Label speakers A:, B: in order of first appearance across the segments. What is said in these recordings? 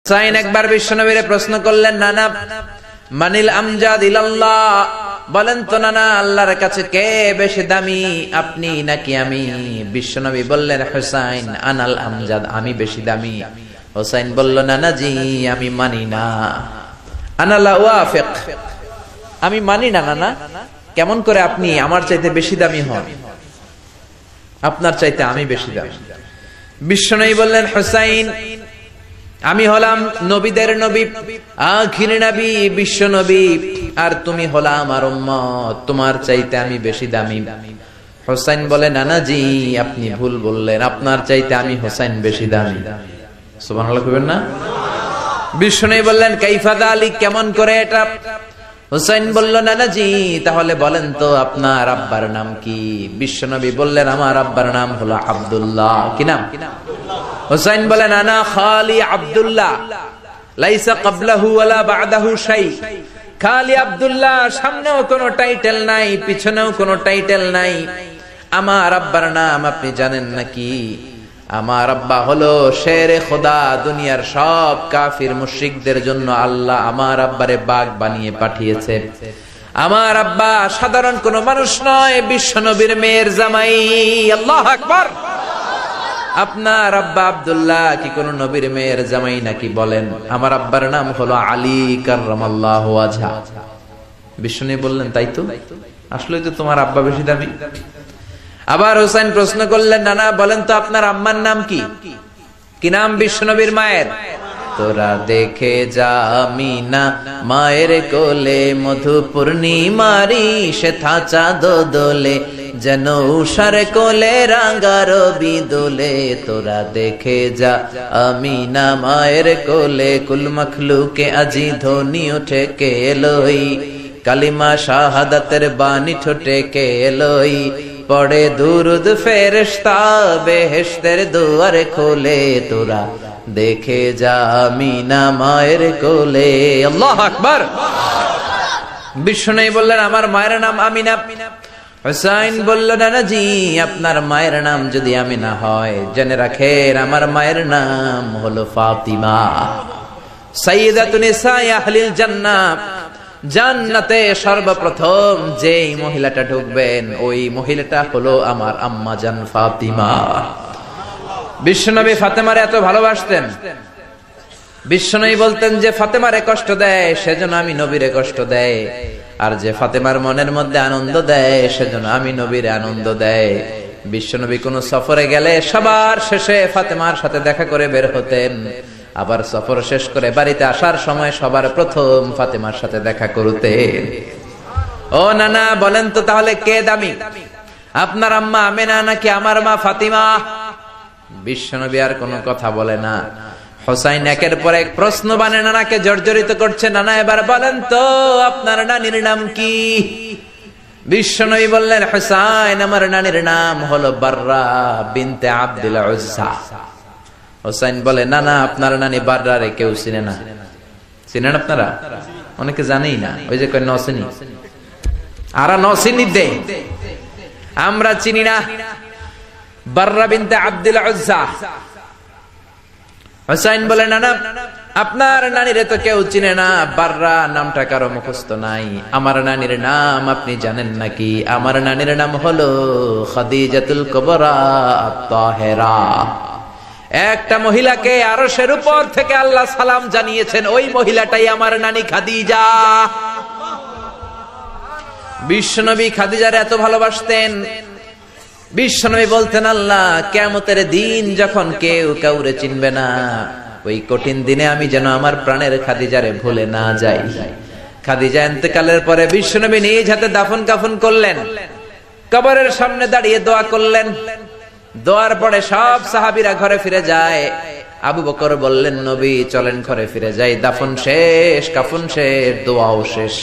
A: হুসাইন একবার বিশ্বনবীর প্রশ্ন করলেন, নানা মানিল আমজাদ ইলাল্লাহ, বলেন তো নানা আল্লাহর কাছে কে বেশি দামি, আপনি নাকি আমি? বিশ্বনবী বললেন, হুসাইন আনাল আমজাদ, আমি বেশি দামি। হুসাইন বলল, নানা জি আমি মানি না, আনা লা ওয়াফিক, আমি মানি না নানা। কেমন করে আপনি আমার চাইতে বেশি দামি হন? আপনার চাইতে আমি বেশি দামি। বিশ্বনবী বললেন, হুসাইন আমি হলাম নবীদের নবী, আখির নবী বিশ্ব নবী, আর তুমি হলা আমার উম্মত, তোমার চাইতে আমি বেশি দামি। হুসাইন বলে, নানা জি আপনি ভুল বললেন, আপনার চাইতে আমি হুসাইন বেশি দামি। সুবহানাল্লাহ কইবেন না? বিশ্বনবী বললেন, কাইফা যালিক, কেমন করে এটা? হুসাইন বলল, নানা জি তাহলে বলেন তো আপনার আব্বার নাম কি? বিশ্বনবী বললেন, আমার আব্বার নাম হলো আব্দুল্লাহ। কি নাম? হুসাইন বলেন, আনা খালি আব্দুল্লাহ, লাইসা ক্বাবলাহু ওয়ালা বা'দাহু শাই। খালি আব্দুল্লাহ, সামনেও কোনো টাইটেল নাই, পিছনেও কোনো টাইটেল নাই। আমার আব্বার নাম আপনি জানেন নাকি? আমার আব্বা হলো শেরে খোদা, দুনিয়ার সব কাফির মুশরিকদের জন্য আল্লাহ আমার আব্বারে বাগ বানিয়ে পাঠিয়েছে। আমার আব্বা সাধারণ কোনো মানুষ নয়, বিশ্বনবীর মেয়ের জামাই। আল্লাহু আকবার। আপনার আব্বা আব্দুল্লাহ কি কোন নবীর মেয়ের জামাই নাকি? বলেন, আমার আব্বার নাম হলো আলী কাররামাল্লাহু ওয়াজহা। বিশ্বনবী বললেন, তাই তো, আসলে তো তোমার আব্বা বেশি দামি। আবার হুসাইন প্রশ্ন করলেন, নানা বলেন তো আপনার আম্মার নাম কি? কি নাম বিশ্বনবীর মায়ের? তোরা দেখে যা আমিনা মায়ের কোলে, মধু পূর্ণিমারি সেথা চাঁদ দোলে, যেন উষার কোলে রাঙা রবি দোলে। তোরা দেখে যা আমিনা মায়ের কোলে, কুল মখলুকে আজি ধ্বনি ওঠে কে এলোই, কালিমা শাহাদাতের বাণী ঠোঁটে কে এলোই, পড়ে দুরুদ ফেরেশতা বেহেশতের দুয়ার খোলে। তোরা দেখে যা আমিনা মায়ের কোলে। আল্লাহু আকবার। বিশ্বনবী বললেন, আমার মায়ের নাম আমিনা। হুসাইন বলল, নানা জি আপনার মায়ের নাম যদি আমিনা হয়, জেনে রাখেন আমার মায়ের নাম হলো ফাতিমা, সাইয়্যিদাতুন নিসাই আহলিল জান্নাহ। জান্নাতে সর্বপ্রথম যেই মহিলাটা ঢুকবেন, ওই মহিলাটা হলো আমার আম্মা জান ফাতিমা। বিশ্বনবী ফাতেমারে এত ভালোবাসতেন, বিশ্বনবী বলতেন যে ফাতেমারে কষ্ট দেয় সেজন্য আমি নবীরে কষ্ট দেয়, আর যে ফাতেমার মনের মধ্যে আনন্দ দেয় সেজন্য আমি নবীরে আনন্দ দেয়। বিশ্বনবী কোন সফরে গেলে সবার শেষে ফাতেমার সাথে দেখা করে বের হতেন, আবার সফর শেষ করে বাড়িতে আসার সময় সবার প্রথম ফাতেমার সাথে দেখা করতেন। ও নানা বলেন তো তাহলে কে দামি, আপনার আম্মা আমেনা নাকি আমার মা ফাতিমা? বিশ্বনবী আর কোনো কথা বলে না। হুসাইন একের পর এক প্রশ্ন বানে নানাকে জর্জরিত করছে। নানা এবার বলেন তো আপনার নানির নাম কি? বিশ্বনবী বললেন, হুসাইন আমার নানির নাম হলো বাররা বিনতে আব্দুল উজ্জা। হুসাইন বলে, নানা আপনার নানি বাররা রে কেউ চিনে না। চিনেন আপনারা? অনেকে জানেই না, ওই যে কয় নসিনি, আরা নসিনি দে, আমরা চিনি না বাররা বিনতে আব্দুল উজ্জা। হুসাইন বলে, নানা আপনার নানিরে তো কেউ চিনে না, বাররা নামটা কারো মুখস্থ নাই। আমার নানির নাম আপনি জানেন নাকি? আমার নানির নাম হলো খাদিজাতুল কুবরা আত-তাহেরা। একটা মহিলাকে আরশের উপর থেকে আল্লাহ সালাম জানিয়েছেন, ওই মহিলাটাই আমার নানি খাদিজা। বিশ্বনবী খাদিজার এত ভালোবাসতেন, বিশ্বনবী বলতেন, আল্লাহ কিয়ামতের দিন যখন কেউ কাউরে চিনবে না, ওই কঠিন দিনে আমি যেন আমার প্রাণের খাদিজারে ভুলে না যাই। খাদিজা ইন্তেকালের পরে বিশ্বনবী নিজ হাতে দাফন কাফন করলেন, কবরের সামনে দাঁড়িয়ে দোয়া করলেন। দোয়ার পরে সব সাহাবীরা ঘরে ফিরে যায়। আবু বকর বললেন, নবী চলেন ঘরে ফিরে যাই, দাফন শেষ, কাফন শেষ, দোয়াও শেষ।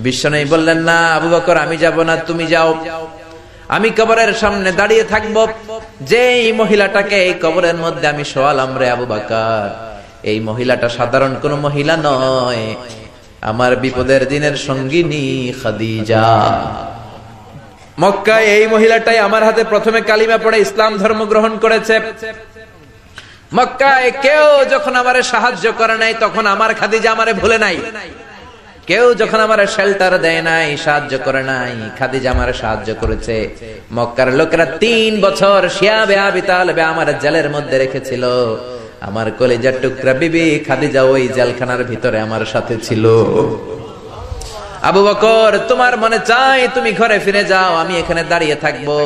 A: বিশ্বনবী বললেন, না আবু বকর আমি যাব না, তুমি যাও, আমি কবরের সামনে দাঁড়িয়ে থাকবো। যেই মহিলাটাকে এই কবরের মধ্যে আমি শোয়ালাম রে আবু বকর, এই মহিলাটা সাধারণ কোন মহিলা নয়, আমার বিপদের দিনের সঙ্গিনী খাদিজা। মক্কায় এই মহিলাটাই আমার হাতে প্রথমে কালিমা পড়ে ইসলাম ধর্ম গ্রহণ করেছে। মক্কায় কেউ যখন আমারে সাহায্য করে নাই তখন আমার খাদিজা আমারে ভুলে নাই। কেউ যখন আমারে শেল্টার দেয় নাই, সাহায্য করে নাই, খাদিজা আমারে সাহায্য করেছে। মক্কার লোকেরা 3 বছর শিয়াবে আবি তালেবে আমার জেলের মধ্যে রেখেছিল। আমার কলিজার টুকরা বিবি খাদিজা ওই জেলখানার ভিতরে আমার সাথে ছিল। আবু বকর, তোমার মনে চাই তুমি ঘরে ফিরে যাও, আমি এখানে দাঁড়িয়ে থাকবো।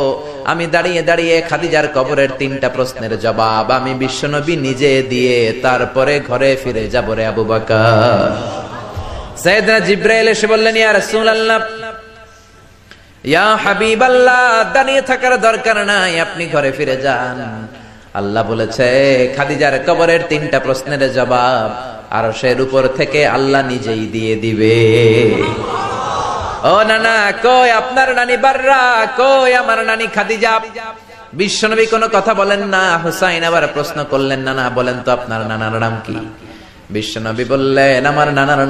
A: আমি দাঁড়িয়ে দাঁড়িয়ে খাদিজার কবরের 3টা প্রশ্নের জবাব আমি বিশ্বনবী নিজে দিয়ে তারপরে ঘরে ফিরে যাব রে আবু বকর। সাইয়েদনা জিবরাইল এসে বললেন, ইয়া রাসূলুল্লাহ, ইয়া হাবিবাল্লাহ, দাঁড়িয়ে থাকার দরকার নাই, আপনি ঘরে ফিরে যান। আল্লাহ বলেছে খাদিজার কবরের 3টা প্রশ্নের জবাব আরশের উপর থেকে আল্লাহ নিজেই দিয়ে দিবে। ও নানা, কই আপনার নানি বাররা, কই আমার নানি খাদিজা? বিশ্বনবী কোনো কথা বলেন না। হুসাইন আবার প্রশ্ন করলেন, নানা বলেন তো আপনার নানার নাম কি? বিশ্বনবী বললেন, আমার নানার